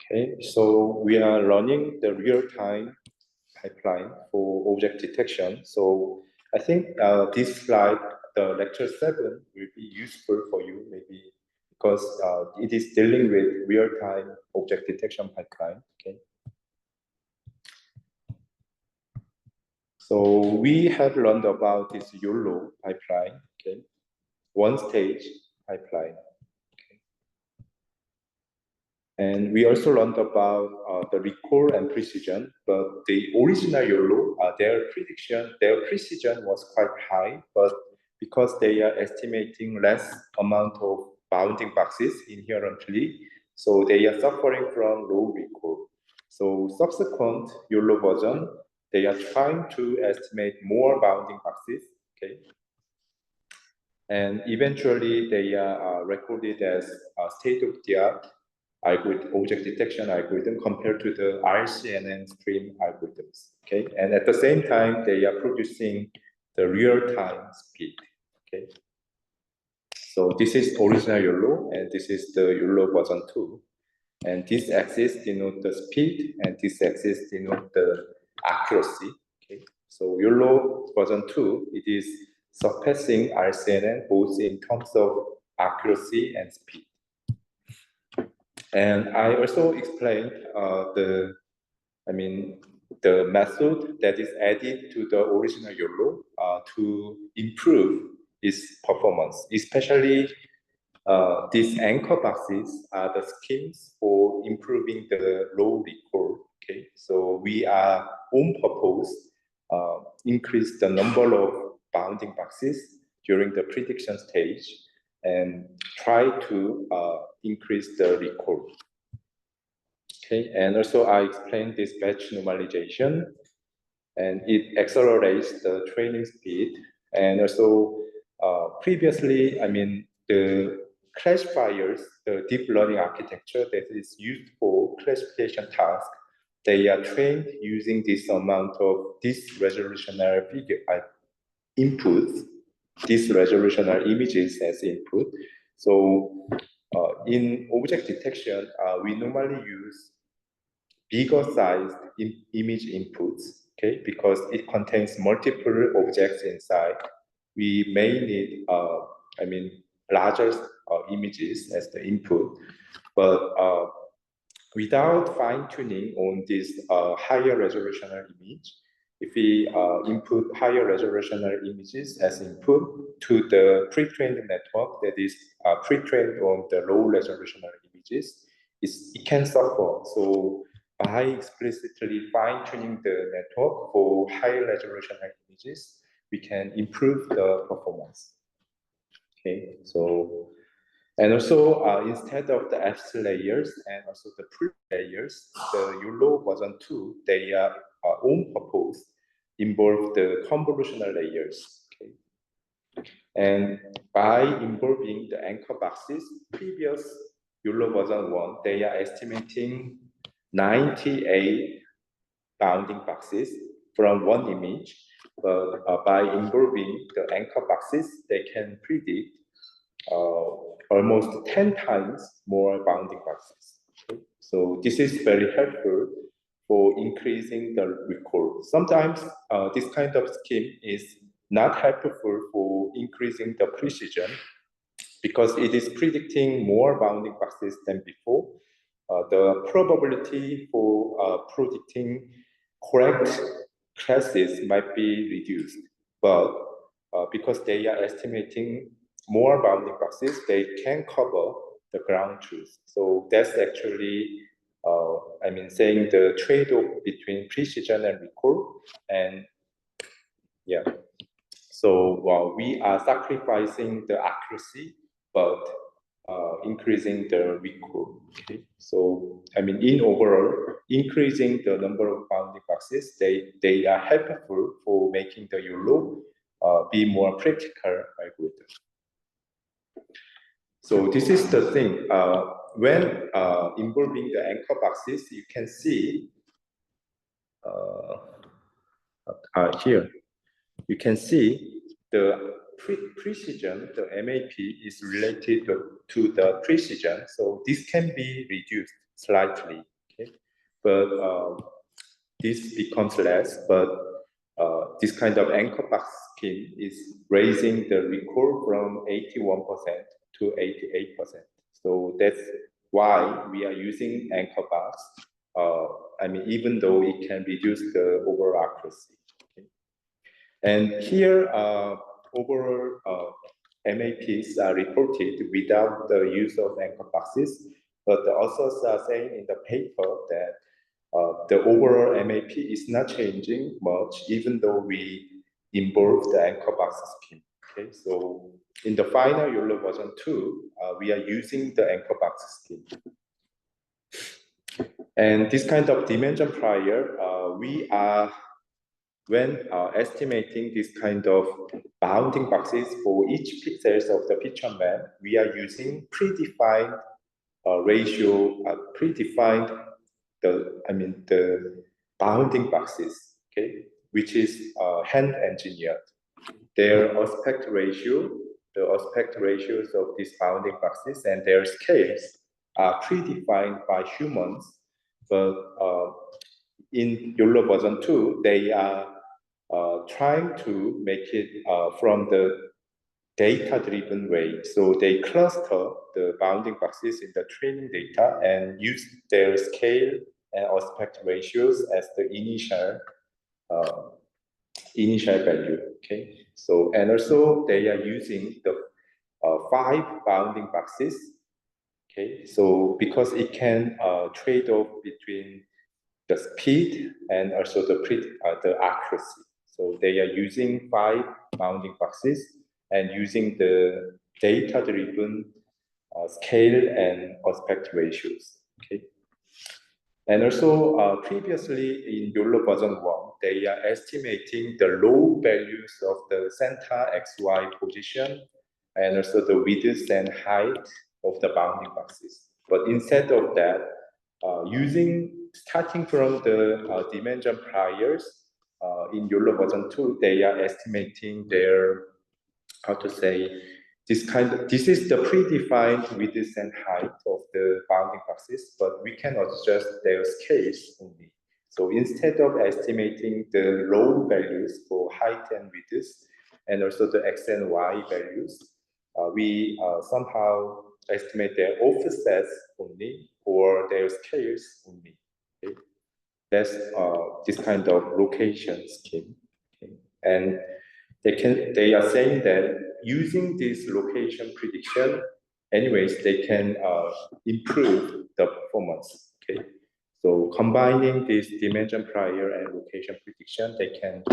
Okay, so we are running the real-time pipeline for object detection. So I think this slide, the lecture 7, will be useful for you maybe because it is dealing with real-time object detection pipeline. Okay. So we have learned about this YOLO pipeline. Okay, one-stage pipeline. And we also learned about the recall and precision, but the original YOLO, their precision was quite high, but because they are estimating less amount of bounding boxes inherently, so they are suffering from low recall. So subsequent YOLO version, they are trying to estimate more bounding boxes, okay? And eventually they are recorded as state-of-the-art object detection algorithm compared to the RCNN stream algorithms. Okay, and at the same time, they are producing the real-time speed. Okay, so this is original YOLO, and this is the YOLO version 2. And this axis denotes the speed, and this axis denotes the accuracy. Okay, so YOLO version 2, it is surpassing RCNN both in terms of accuracy and speed. And I also explained the method that is added to the original YOLO to improve its performance, especially these anchor boxes are the schemes for improving the low recall. Okay, so we are on purpose increase the number of bounding boxes during the prediction stage and try to increase the recall. Okay, and also I explained this batch normalization, and it accelerates the training speed. And also previously, the classifiers, the deep learning architecture that is used for classification tasks, they are trained using this amount of this resolutional figure inputs, this resolutional images as input. So in object detection, we normally use bigger sized image inputs, okay, because it contains multiple objects inside. We may need, larger images as the input, but without fine tuning on this higher resolutional image, if we input higher resolutional images as input to the pre-trained network that is pre-trained on the low resolutional images, it can suffer. So by explicitly fine-tuning the network for high resolutional images, we can improve the performance. Okay, so, and also instead of the F layers and also the pre layers, the YOLO version 2, they are on purpose involve the convolutional layers. Okay, and by involving the anchor boxes, previous YOLO version 1, they are estimating 98 bounding boxes from one image, but by involving the anchor boxes, they can predict almost 10 times more bounding boxes. Okay? So this is very helpful for increasing the recall. Sometimes this kind of scheme is not helpful for increasing the precision because it is predicting more bounding boxes than before. The probability for predicting correct classes might be reduced, but because they are estimating more bounding boxes, they can cover the ground truth. So that's actually, saying the trade-off between precision and recall. And yeah, so we are sacrificing the accuracy, but increasing the recall. Okay, so in overall, increasing the number of bounding boxes, they are helpful for making the YOLO be more practical algorithm. So this is the thing. When involving the anchor boxes, you can see here. You can see the precision, the MAP is related to the precision. So this can be reduced slightly. but this becomes less, but this kind of anchor box scheme is raising the recall from 81% to 88%. So that's why we are using anchor box. I mean, even though it can reduce the overall accuracy. Okay. And here, overall MAPs are reported without the use of anchor boxes, but the authors are saying in the paper that the overall MAP is not changing much, even though we involve the anchor box scheme. Okay, so in the final YOLO version 2, we are using the anchor box scheme. And this kind of dimension prior, we are, when estimating this kind of bounding boxes for each pixels of the picture map, we are using predefined ratio, predefined the bounding boxes, okay, which is hand engineered. Their aspect ratio, the aspect ratios of these bounding boxes and their scales are predefined by humans, but in YOLO version 2, they are trying to make it from the data-driven way. So they cluster the bounding boxes in the training data and use their scale and aspect ratios as the initial value. Okay. So and also they are using the 5 bounding boxes. Okay. So because it can trade off between the speed and also the accuracy. So they are using 5 bounding boxes and using the data-driven scale and aspect ratios. Okay. And also previously in YOLO version 1, they are estimating the low values of the center XY position and also the width and height of the bounding boxes. But instead of that, starting from the dimension priors in YOLO version 2, they are estimating their, this is the predefined width and height of the bounding boxes, but we can adjust their scales only. So instead of estimating the low values for height and width, and also the X and Y values, we somehow estimate their offsets only or their scales only. Okay? That's this kind of location scheme. Okay? And they are saying that using this location prediction, anyways, they can improve the performance. Okay, so combining this dimension prior and location prediction, they can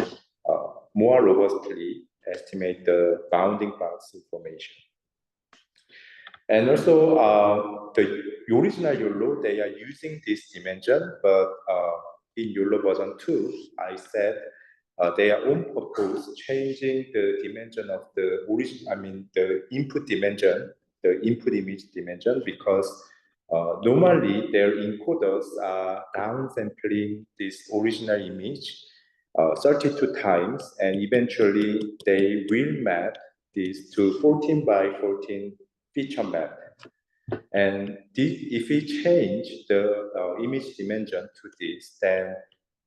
more robustly estimate the bounding box information. And also the original YOLO, they are using this dimension, but in YOLO version 2, I said they are on purpose changing the dimension of the the input dimension, the input image dimension, because normally their encoders are downsampling this original image 32 times, and eventually they will map this to 14 by 14 feature map. And if we change the image dimension to this, then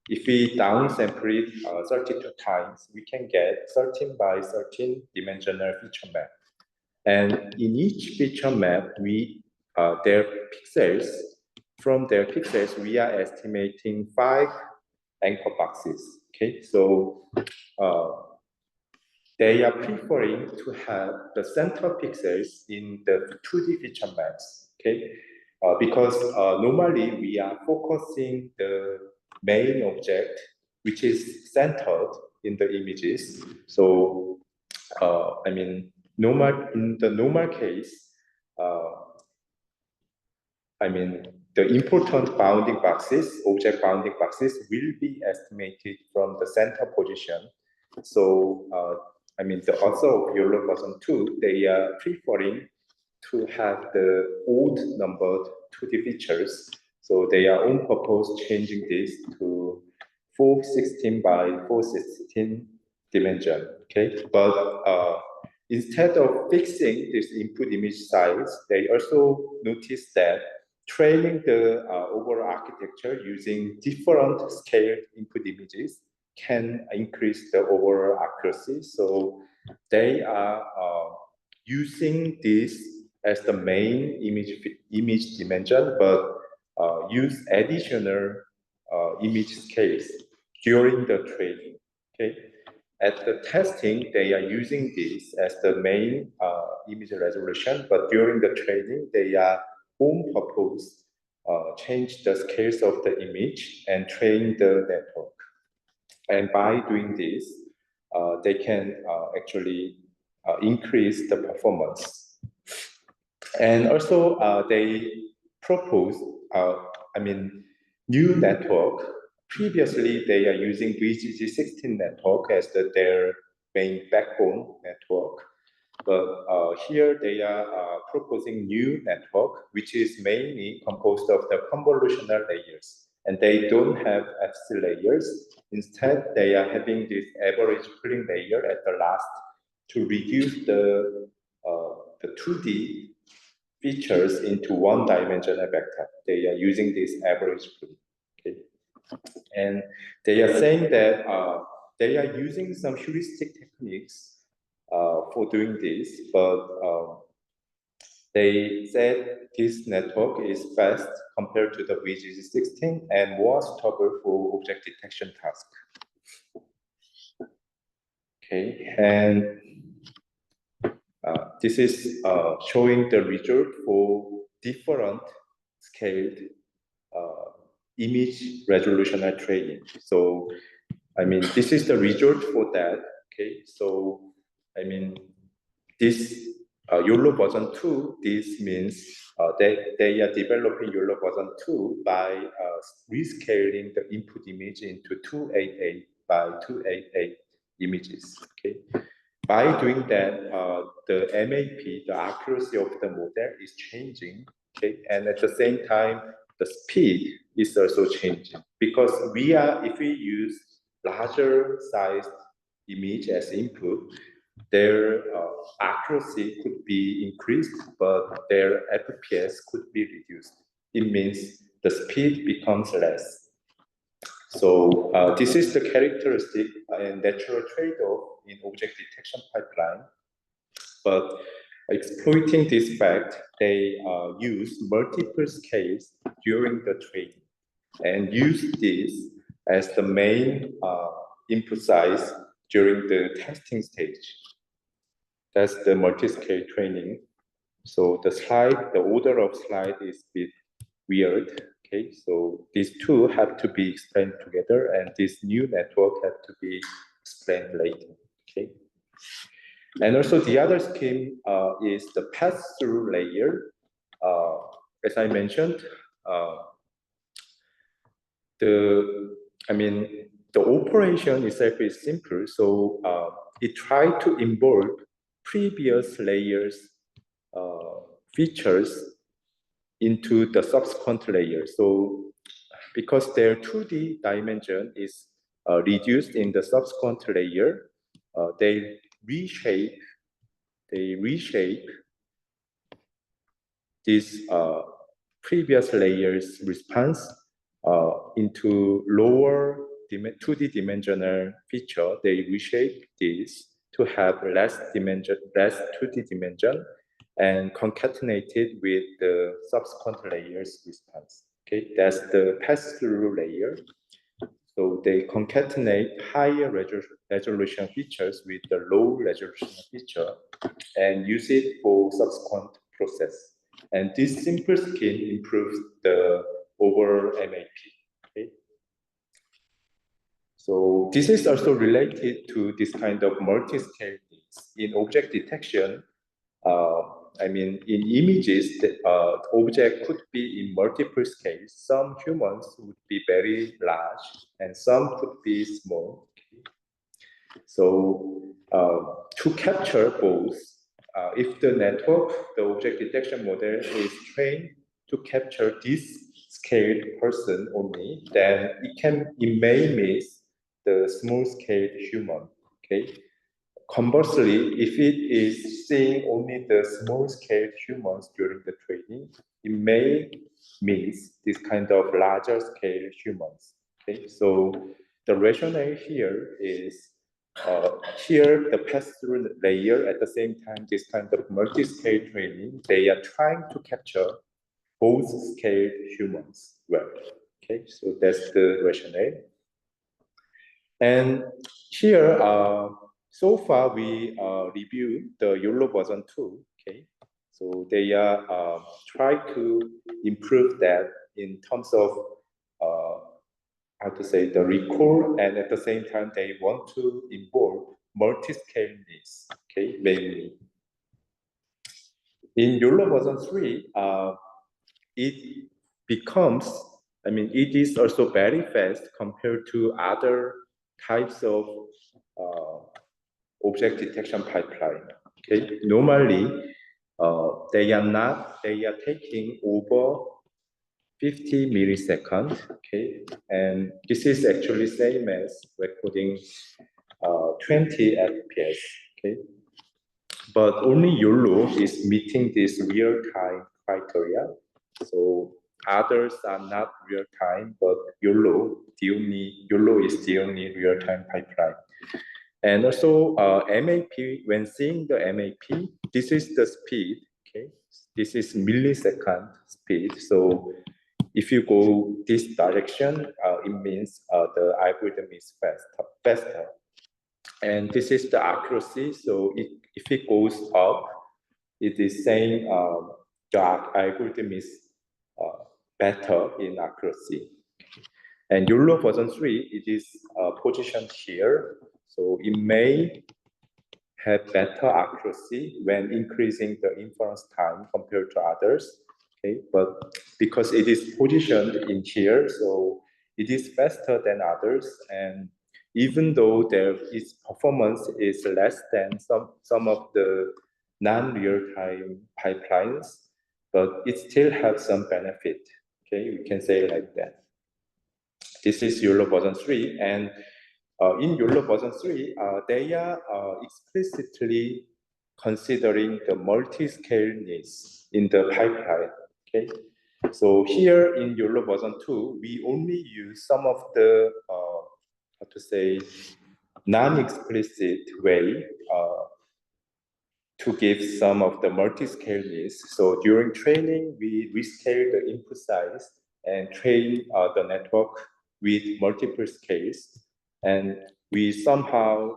if we downsample it 32 times, we can get 13 by 13 dimensional feature map. And in each feature map, their pixels, from their pixels, we are estimating 5 anchor boxes. Okay, so they are preferring to have the central pixels in the 2D feature maps. Okay, because normally we are focusing the main object, which is centered in the images. So, in the normal case, the important bounding boxes, object bounding boxes, will be estimated from the center position. So, the author of YOLO version 2, they are preferring to have the odd numbered 2D features. So they are on purpose changing this to 416 by 416 dimension. Okay, but instead of fixing this input image size, they also noticed that training the overall architecture using different scaled input images can increase the overall accuracy. So they are using this as the main image dimension, but use additional image scales during the training. Okay. At the testing, they are using this as the main image resolution, but during the training, they are on purpose change the scales of the image and train the network. And by doing this, they can actually increase the performance. And also, they propose, new network. Previously, they are using VGG16 network as their main backbone network. But here they are proposing new network, which is mainly composed of the convolutional layers. And they don't have FC layers. Instead, they are having this average pooling layer at the last to reduce the 2D features into one-dimensional vector. They are using this average pooling. Okay. And they are saying that they are using some heuristic techniques for doing this, but they said this network is fast compared to the VGG16 and more suitable for object detection task. Okay, and this is showing the result for different scaled image resolution training. So, this is the result for that. Okay, so, this YOLO version 2, this means they are developing YOLO version 2 by rescaling the input image into 288 by 288 images. Okay. By doing that, the MAP, the accuracy of the model is changing. Okay. And at the same time, the speed is also changing because if we use larger sized image as input, their accuracy could be increased, but their FPS could be reduced. It means the speed becomes less. So this is the characteristic and natural trade-off in object detection pipeline. But exploiting this fact, they use multiple scales during the training and use this as the main input size during the testing stage. That's the multi-scale training. So the order of slide is a bit weird. Okay, so these two have to be explained together, and this new network have to be explained later. Okay, and also the other scheme is the pass-through layer. As I mentioned, the operation itself is simple, so it tried to involve previous layers features into the subsequent layer. So because their 2D dimension is reduced in the subsequent layer, they reshape this previous layer's response into lower 2D dimensional feature. They reshape this to have less 2D dimension and concatenated with the subsequent layer's response. Okay, that's the pass-through layer. So they concatenate higher resolution features with the low resolution feature and use it for subsequent process. And this simple scheme improves the overall MAP. Okay? So this is also related to this kind of multi-scale needs. In object detection, in images, the object could be in multiple scales. Some humans would be very large, and some could be small. So to capture both, if the object detection model is trained to capture this scaled person only, then it may miss the small-scaled human. Okay. conversely, if it is seeing only the small-scale humans during the training, it may miss this kind of larger-scale humans. Okay, so the rationale here is here the pass-through layer at the same time this kind of multi-scale training, they are trying to capture both scale humans well. Okay, so that's the rationale. And here, so far we reviewed the YOLO version 2. Okay, so they are try to improve that in terms of how to say the recall, and at the same time they want to involve multi-scale needs. Okay, mainly in YOLO version 3, it becomes, I mean, it is also very fast compared to other types of object detection pipeline. Okay, normally they are taking over 50 milliseconds. Okay, and this is actually same as recording 20 FPS. Okay, but only YOLO is meeting this real-time criteria. So others are not real-time, but YOLO is the only real-time pipeline. And also MAP, when seeing the MAP, this is the speed, okay? This is millisecond speed. So if you go this direction, it means the algorithm is faster. And this is the accuracy. So if it goes up, it is saying the algorithm is better in accuracy. And YOLO version 3, it is positioned here. So it may have better accuracy when increasing the inference time compared to others. Okay, but because it is positioned in here, so it is faster than others. And even though its performance is less than some of the non-real-time pipelines, but it still has some benefit. Okay, we can say like that. This is YOLO version 3, and in YOLO version 3, they are explicitly considering the multi-scale needs in the pipeline. Okay, so here in YOLO version 2, we only use some of the how to say non-explicit way to give some of the multi-scale needs. So during training, we rescale the input size and train the network with multiple scales. And we somehow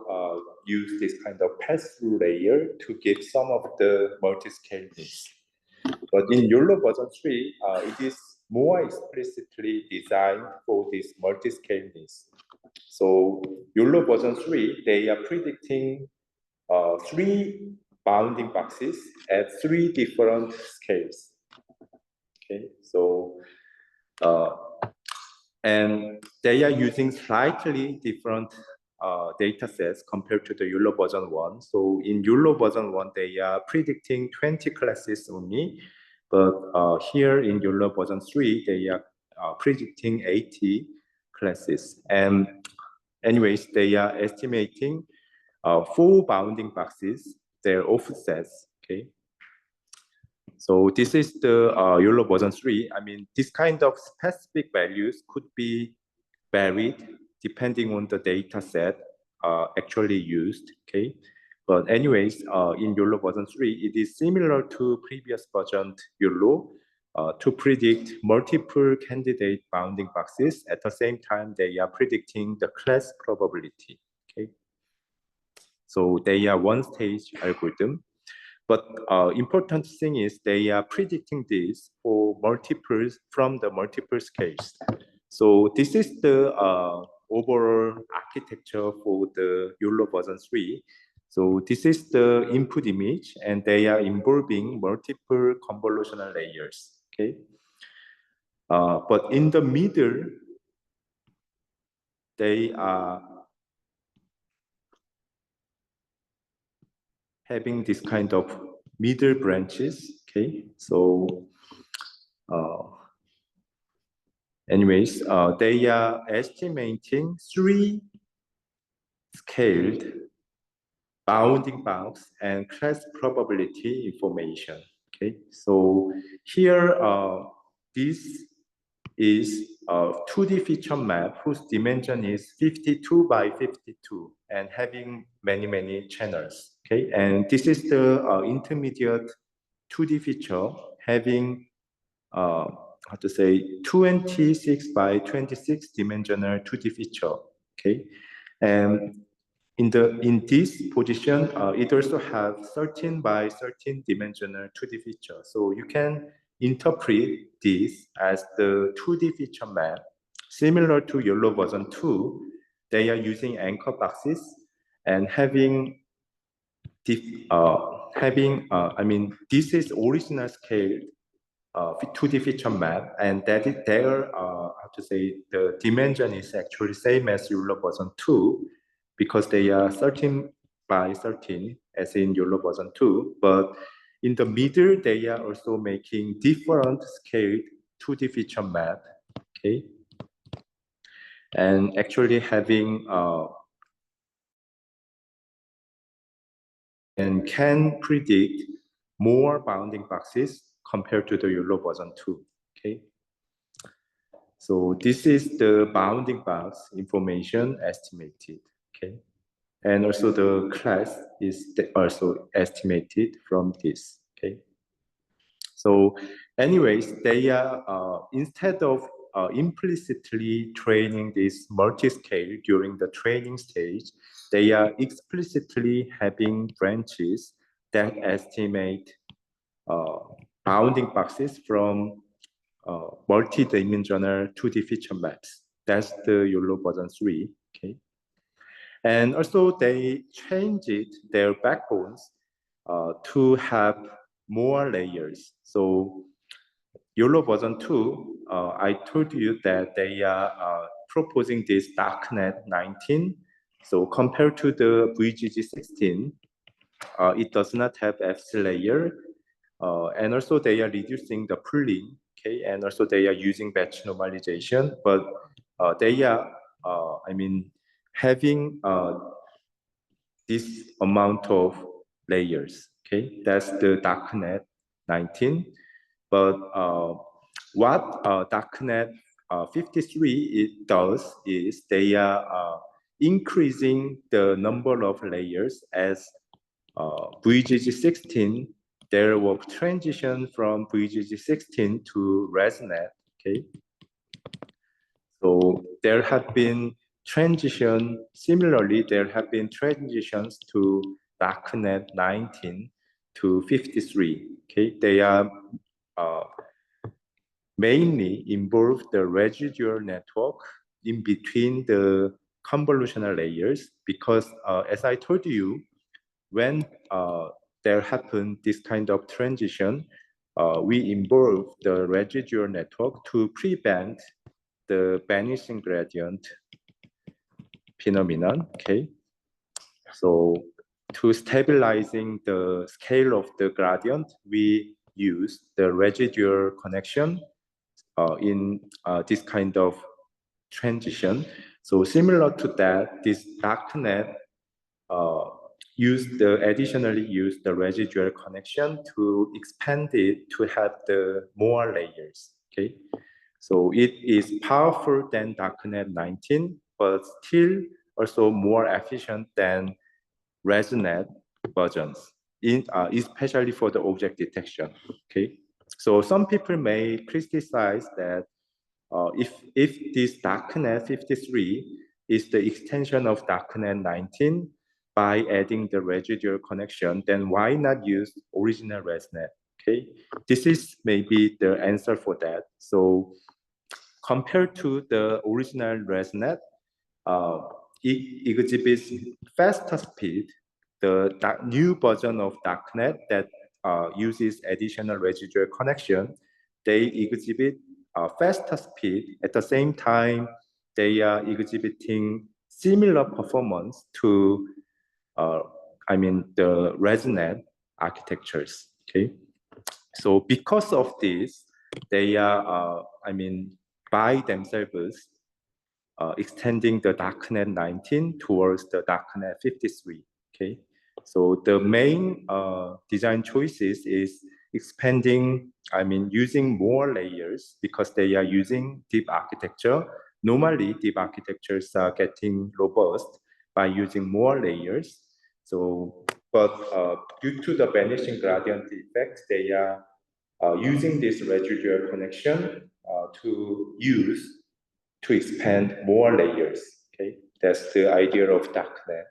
use this kind of pass-through layer to give some of the multi-scale needs. But in YOLO version 3, it is more explicitly designed for this multi-scale needs. So YOLO version 3, they are predicting 3 bounding boxes at 3 different scales. Okay, so and they are using slightly different data sets compared to the YOLO version 1. So in YOLO version 1, they are predicting 20 classes only, but here in YOLO version 3, they are predicting 80 classes. And anyways, they are estimating 4 bounding boxes, their offsets. Okay, so this is the YOLO version 3. I mean, this kind of specific values could be varied depending on the data set actually used. Okay, but anyways, in YOLO version 3, it is similar to previous version YOLO to predict multiple candidate bounding boxes. At the same time, they are predicting the class probability. Okay, so they are one-stage algorithm. But important thing is they are predicting this for multiples from the multiple scales. So this is the overall architecture for the YOLO version 3. So this is the input image, and they are involving multiple convolutional layers. Okay, but in the middle, they are having this kind of middle branches. Okay, so anyways, they are estimating 3 scaled bounding box and class probability information. Okay, so here this is a 2D feature map whose dimension is 52 by 52 and having many channels. Okay, and this is the intermediate 2D feature having how to say 26 by 26 dimensional 2D feature. Okay, and in this position, it also have 13 by 13 dimensional 2D feature. So you can interpret this as the 2D feature map, similar to YOLO version 2. They are using anchor boxes and having I mean, this is original scale 2D feature map, and that is their how to say the dimension is actually same as YOLO version 2 because they are 13 by 13 as in YOLO version 2, but in the middle they are also making different scaled 2D feature map. Okay, and actually having and can predict more bounding boxes compared to the YOLO version 2. Okay. So this is the bounding box information estimated. Okay. And also the class is also estimated from this. Okay. So anyways, they are instead of implicitly training this multi-scale during the training stage, they are explicitly having branches that estimate bounding boxes from multi-dimensional 2D feature maps. That's the YOLO version 3. Okay. And also they changed their backbones to have more layers. So YOLO version 2, I told you that they are proposing this darknet 19. So compared to the VGG 16, it does not have FC layer. And also they are reducing the pooling, okay? And also they are using batch normalization, but they are, I mean, having this amount of layers, okay? That's the darknet 19. But what darknet 53 it does is they are increasing the number of layers as VGG 16, there was transition from VGG 16 to ResNet, okay? So there have been similarly, there have been transitions to darknet 19 to 53, okay? They are mainly involve the residual network in between the convolutional layers because as I told you, when there happened this kind of transition, we involve the residual network to prevent the vanishing gradient phenomenon. Okay, so to stabilizing the scale of the gradient, we use the residual connection in this kind of transition. So similar to that, this darknet additionally use the residual connection to expand it to have the more layers. Okay, so it is powerful than darknet 19, but still also more efficient than ResNet versions, especially for the object detection. Okay, so some people may criticize that if this darknet 53 is the extension of darknet 19 by adding the residual connection, then why not use original ResNet? Okay, this is maybe the answer for that. So compared to the original ResNet, it exhibits faster speed. The new version of darknet that uses additional residual connection, they exhibit faster speed. At the same time, they are exhibiting similar performance to, the ResNet architectures. Okay, so because of this, they are, by themselves, extending the darknet 19 towards the darknet 53. Okay, So the main design choices is expanding, using more layers because they are using deep architecture. Normally, deep architectures are getting robust by using more layers. So, but due to the vanishing gradient effect, they are using this residual connection to expand more layers. Okay, that's the idea of darknet.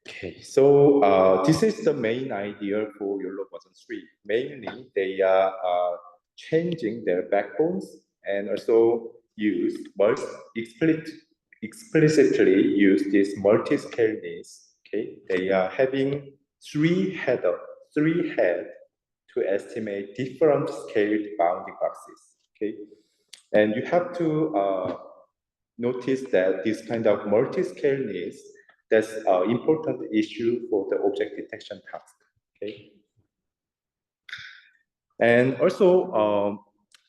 Okay, so this is the main idea for YOLO version 3. Mainly, they are changing their backbones and also explicitly use this multi-scale needs. Okay, they are having three head to estimate different scaled bounding boxes. Okay, and you have to notice that this kind of multi-scale needs, that's an important issue for the object detection task. Okay, and also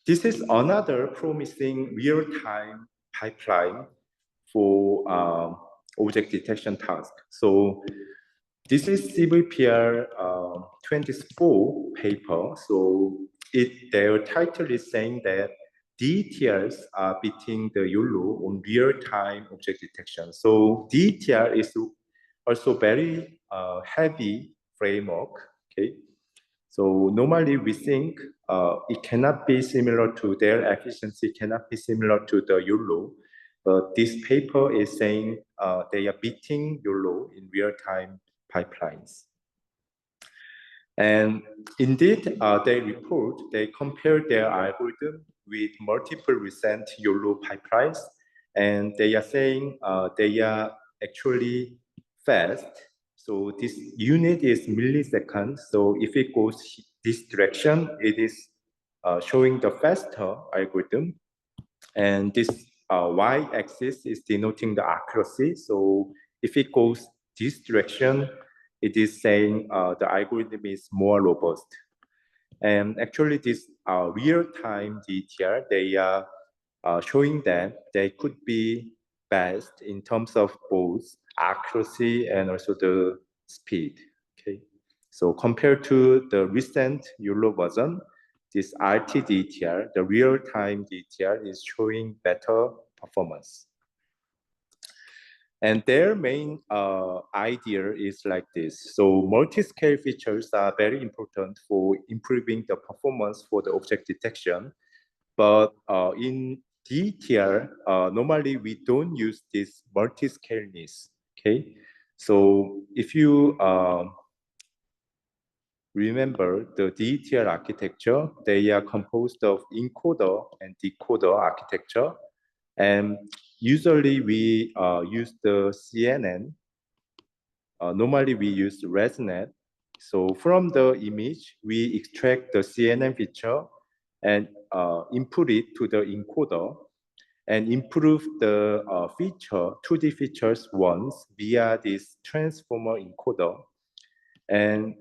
this is another promising real-time pipeline for object detection task. So this is CVPR 24 paper. So their title is saying that DTRs are beating the YOLO on real-time object detection. So DTR is also very heavy framework. Okay, so normally we think it cannot be similar to their efficiency, cannot be similar to the YOLO. But this paper is saying they are beating YOLO in real-time pipelines. And indeed, they compare their algorithm with multiple recent YOLO pipelines, and they are saying they are actually fast. So this unit is milliseconds. So if it goes this direction, it is showing the faster algorithm. And this y-axis is denoting the accuracy. So if it goes this direction, it is saying the algorithm is more robust. And actually this real-time DTR, they are showing that they could be best in terms of both accuracy and also the speed. Okay, so compared to the recent YOLO version, this RT-DTR, the real-time DTR, is showing better performance. And their main idea is like this. So multi-scale features are very important for improving the performance for the object detection. But in DTR, normally we don't use this multi-scale needs. Okay, so if you remember the DTR architecture, they are composed of encoder and decoder architecture. And usually we use the CNN. Normally we use ResNet. So from the image, we extract the CNN feature and input it to the encoder and improve the 2D features once via this transformer encoder. And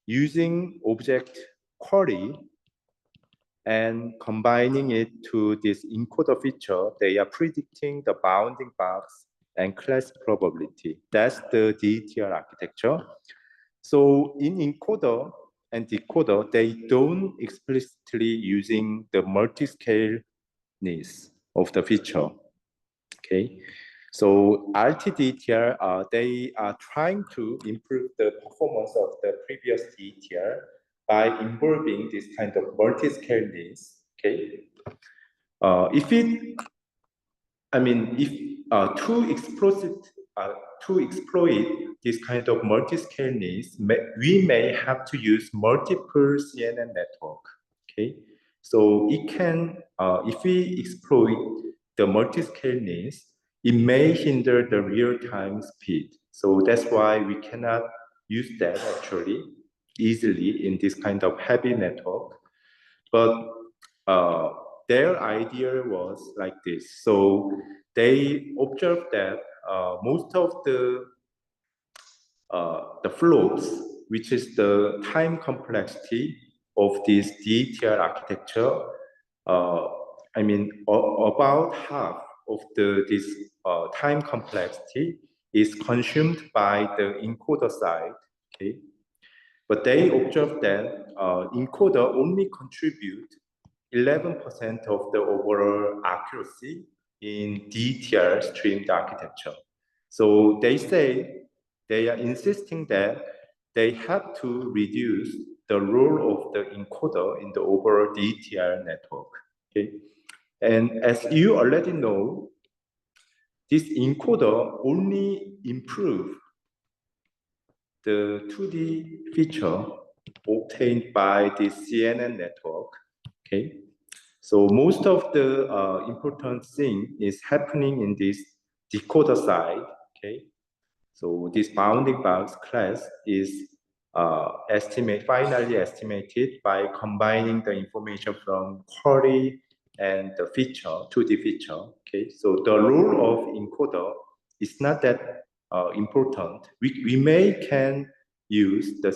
using object query and combining it to this encoder feature, they are predicting the bounding box and class probability. That's the DTR architecture. So in encoder and decoder, they don't explicitly using the multi-scale needs of the feature. Okay, so RT-DTR, they are trying to improve the performance of the previous DTR by involving this kind of multi-scale needs. Okay, if to exploit this kind of multi-scale needs, we may have to use multiple CNN network. Okay, so it can, if we exploit the multi-scale needs, it may hinder the real-time speed. So that's why we cannot use that actually easily in this kind of heavy network. But their idea was like this. So they observed that most of the floats, which is the time complexity of this DTR architecture, about half of this time complexity is consumed by the encoder side, okay? But they observed that encoder only contribute 11% of the overall accuracy in DTR streamed architecture. So they say they are insisting that they have to reduce the role of the encoder in the overall DTR network. Okay? And as you already know, this encoder only improve the 2D feature obtained by the CNN network. Okay, so most of the important thing is happening in this decoder side. Okay, so this bounding box class is finally estimated by combining the information from query and the feature, 2D feature. Okay, so the role of encoder is not that important. We can use the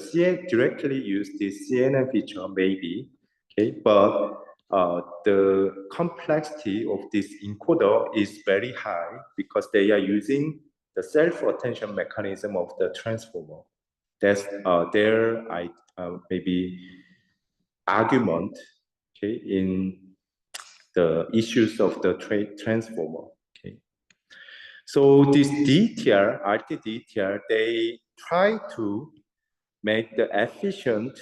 directly use the CNN feature maybe, okay, but the complexity of this encoder is very high because they are using the self-attention mechanism of the transformer. That's their maybe argument, okay, in the issues of the transformer. Okay, so this DTR, RT-DTR, they try to make the efficient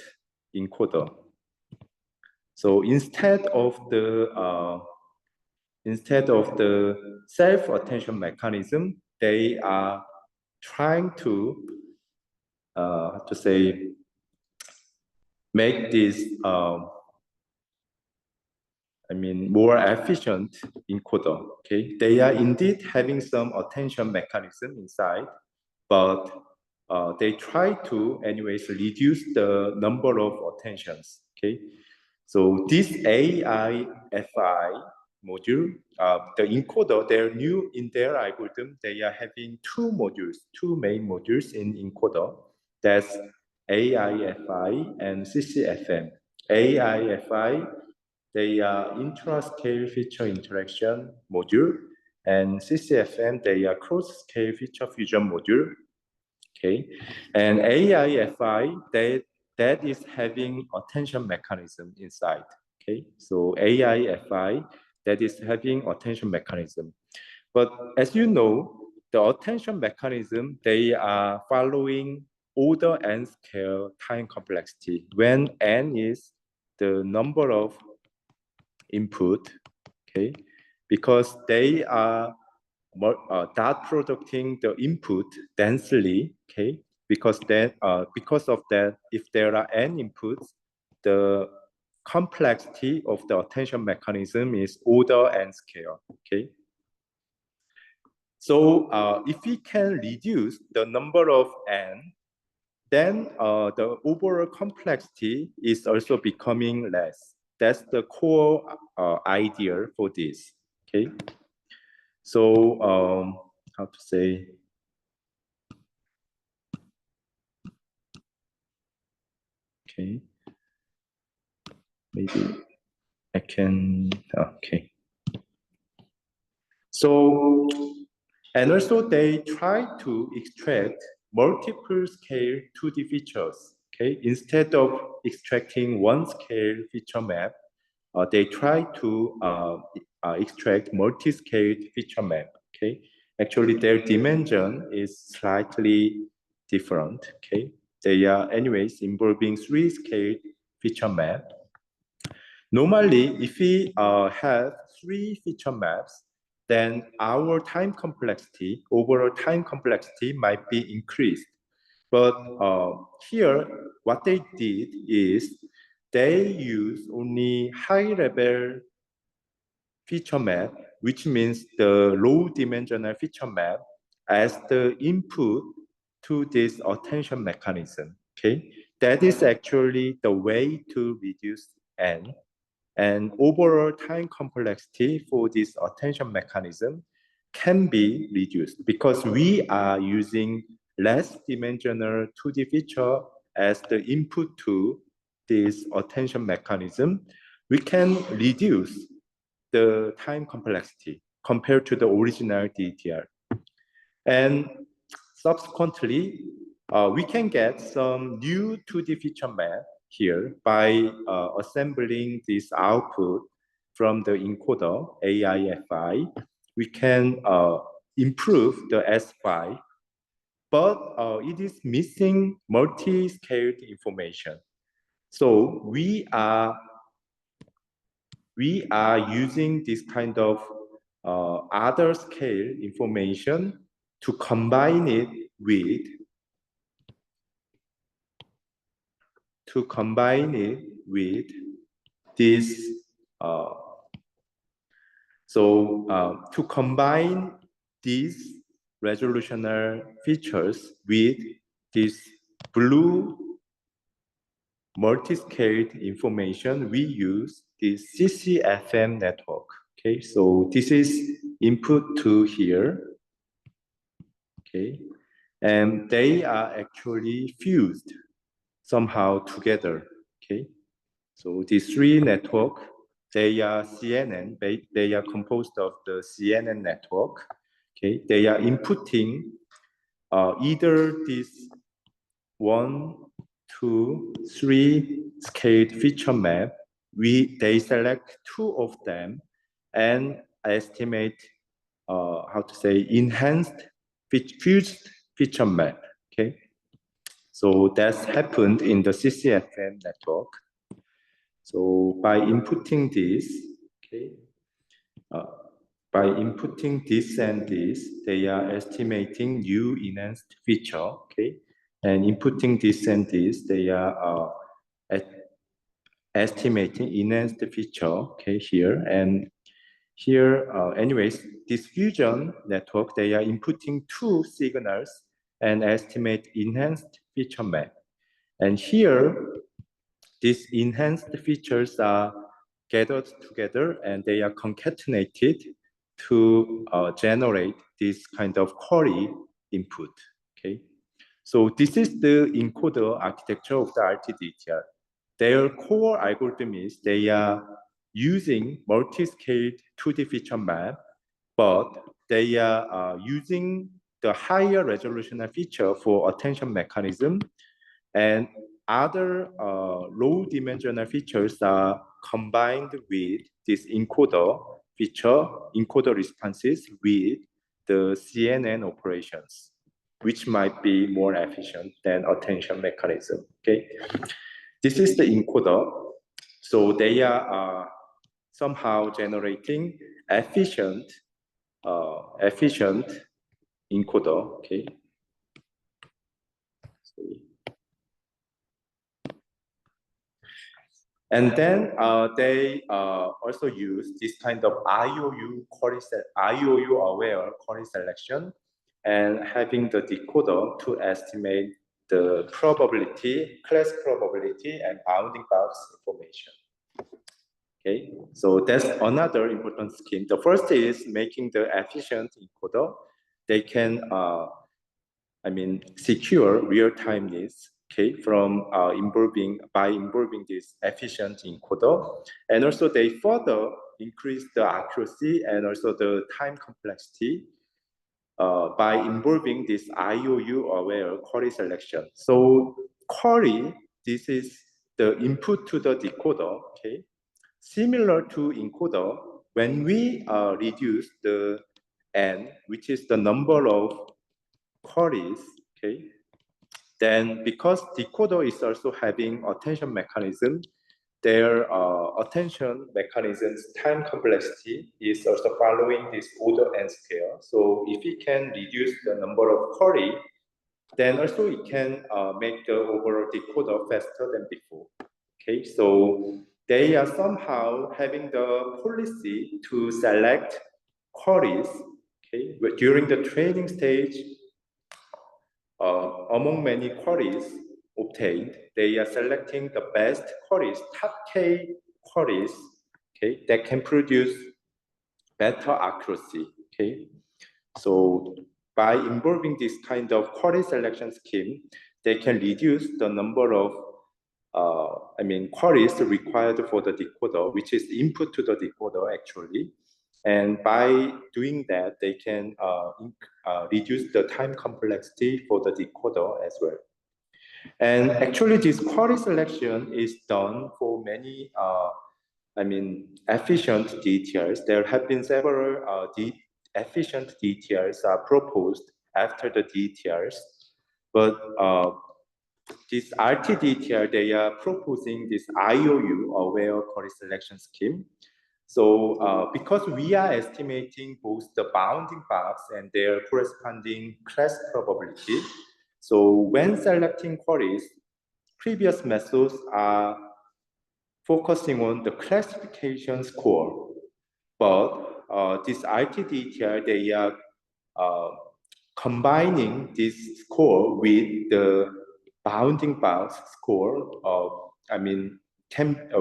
encoder. So instead of the self-attention mechanism, they are trying to say, make this, more efficient encoder. Okay, they are indeed having some attention mechanism inside, but they try to, anyways, reduce the number of attentions. Okay, so this AIFI module, the encoder, they're new in their algorithm. They are having two main modules in encoder. That's AIFI and CCFM. AIFI, they are intra-scale feature interaction module, and CCFM, they are cross-scale feature fusion module. Okay, and AIFI, that is having attention mechanism inside. Okay, so AIFI, that is having attention mechanism. But as you know, the attention mechanism, they are following order n scale time complexity. When n is the number of input, okay, because they are dot producing the input densely, okay, because of that, if there are n inputs, the complexity of the attention mechanism is order n scale, okay. So if we can reduce the number of n, then the overall complexity is also becoming less. That's the core idea for this, okay. So how to say? Okay, maybe I can. Okay. So, and also they try to extract multiple scale 2D features. Okay, instead of extracting one scale feature map, they try to extract multi-scale feature map. Okay, actually their dimension is slightly different. Okay, they are anyways involving 3-scale feature map. Normally, if we have 3 feature maps, then our time complexity, overall time complexity might be increased. But here, what they did is they use only high-level feature map, which means the low-dimensional feature map, as the input to this attention mechanism. Okay, that is actually the way to reduce n. And overall time complexity for this attention mechanism can be reduced because we are using less dimensional 2D feature as the input to this attention mechanism. We can reduce the time complexity compared to the original DTR. And subsequently, we can get some new 2D feature map here by assembling this output from the encoder AIFI. We can improve the S5, but it is missing multi-scaled information. So we are using this kind of other scale information to combine it with this. To combine these resolutional features with this blue multi-scaled information, we use this CCFM network. Okay, so this is input to here. Okay, and they are actually fused somehow together. Okay, so these three network, they are CNN. They are composed of the CNN network. Okay, they are inputting either this 1, 2, 3 scaled feature map. They select 2 of them and estimate enhanced fused feature map. Okay, so that's happened in the CCFM network. So by inputting this, okay, and this, they are estimating new enhanced feature, okay, and inputting this and this, they are estimating enhanced feature, okay, here and here. Anyways, this fusion network, they are inputting 2 signals and estimate enhanced feature map, and here these enhanced features are gathered together and they are concatenated to generate this kind of query input. Okay, so this is the encoder architecture of the RTDTR. Their core algorithm is they are using multi-scaled 2D feature map, but they are using the higher resolution feature for attention mechanism, and other low-dimensional features are combined with this encoder feature, encoder responses with the CNN operations, which might be more efficient than attention mechanism. Okay, this is the encoder. So they are somehow generating efficient encoder. Okay. Sorry. And then they also use this kind of IOU aware query selection, and having the decoder to estimate the probability, class probability, and bounding box information. Okay, so that's another important scheme. The first is making the efficient encoder. They can, secure real-time needs. Okay, from involving this efficient encoder, and also they further increase the accuracy and also the time complexity by involving this IOU aware query selection. So query, this is the input to the decoder. Okay, similar to encoder, when we reduce the n, which is the number of queries, okay, then because decoder is also having attention mechanism, their attention mechanism's time complexity is also following this order n scale. So if it can reduce the number of query, then also it can make the overall decoder faster than before. Okay, so they are somehow having the policy to select queries, okay, during the training stage. Among many queries obtained, they are selecting the best queries, top K queries, okay, that can produce better accuracy. Okay, so by involving this kind of query selection scheme, they can reduce the number of queries required for the decoder, which is input to the decoder actually. And by doing that, they can reduce the time complexity for the decoder as well. And actually, this query selection is done for many, efficient DTRs. There have been several efficient DTRs proposed after the DTRs, but this RTDTR, they are proposing this IOU, aware query selection scheme. So because we are estimating both the bounding box and their corresponding class probability, so when selecting queries, previous methods are focusing on the classification score, but this RTDTR, they are combining this score with the bounding box score of,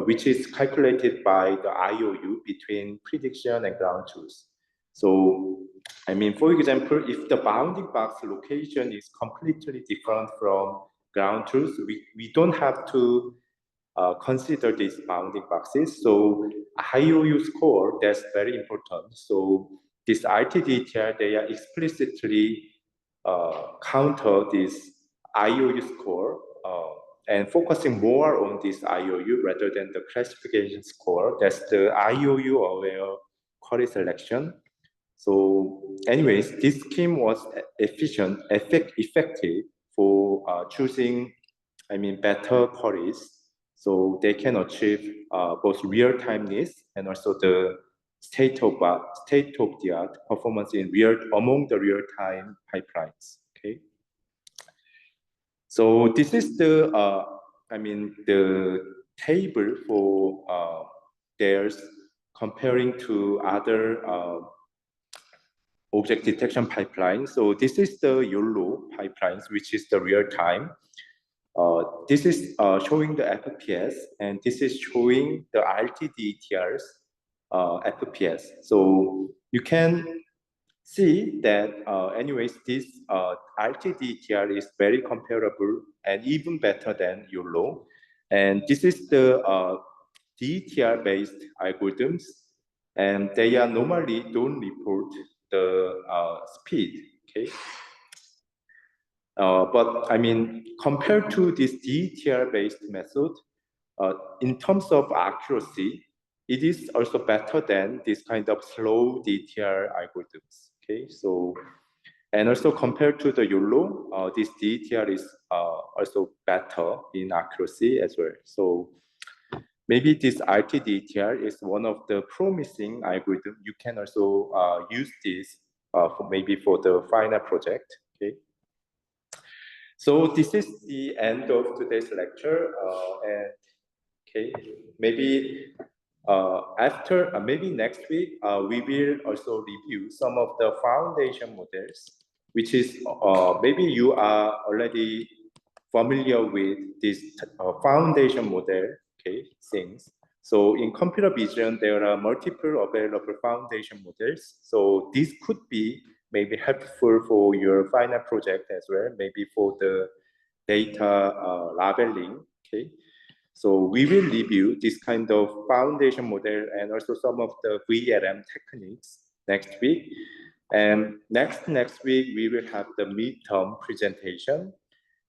which is calculated by the IOU between prediction and ground truth. So, for example, if the bounding box location is completely different from ground truth, we don't have to consider these bounding boxes. So IOU score, that's very important. So this RTDTR, they are explicitly counter this IOU score and focusing more on this IOU rather than the classification score. That's the IOU aware query selection. So anyways, this scheme was effective for choosing, better queries. So they can achieve both real-time needs and also the state-of-the-art performance in among the real-time pipelines. Okay. So this is the the table for theirs comparing to other object detection pipelines. So this is the YOLO pipelines, which is the real time. This is showing the FPS, and this is showing the RTDTR's FPS. So you can see that, anyways, this RTDTR is very comparable and even better than YOLO. And this is the DTR-based algorithms, and they are normally don't report the speed, okay? But compared to this DTR-based method, in terms of accuracy, it is also better than this kind of slow DTR algorithms. Okay, so and also compared to the YOLO, this DTR is also better in accuracy as well. So maybe this RTDTR is one of the promising algorithm. You can also use this maybe for the final project. Okay. So this is the end of today's lecture, and okay, maybe maybe next week we will also review some of the foundation models, which is maybe you are already familiar with this foundation model, okay, things. So in computer vision, there are multiple available foundation models. So this could be maybe helpful for your final project as well, maybe for the data labeling, okay. So we will review this kind of foundation model and also some of the VLM techniques next week. And next week, we will have the midterm presentation.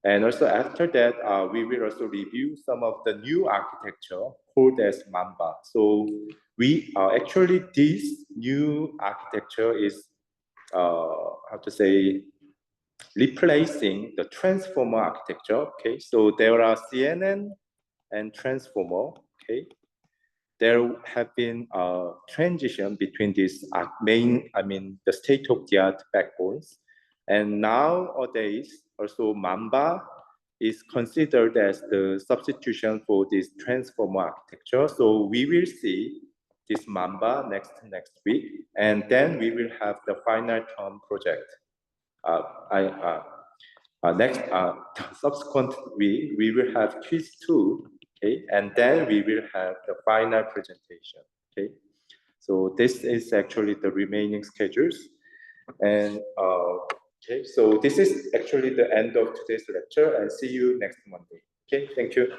And also after that, we will also review some of the new architecture called as Mamba. So we actually, this new architecture is, how to say, replacing the transformer architecture. Okay, so there are CNN and transformer. Okay, there have been a transition between these the state-of-the-art backbones, and nowadays also Mamba is considered as the substitution for this transformer architecture. So we will see this Mamba next week, and then we will have the final term project. Subsequent week, we will have quiz 2, okay, and then we will have the final presentation, okay. So this is actually the remaining schedules, and okay, so this is actually the end of today's lecture, and see you next Monday. Okay, thank you.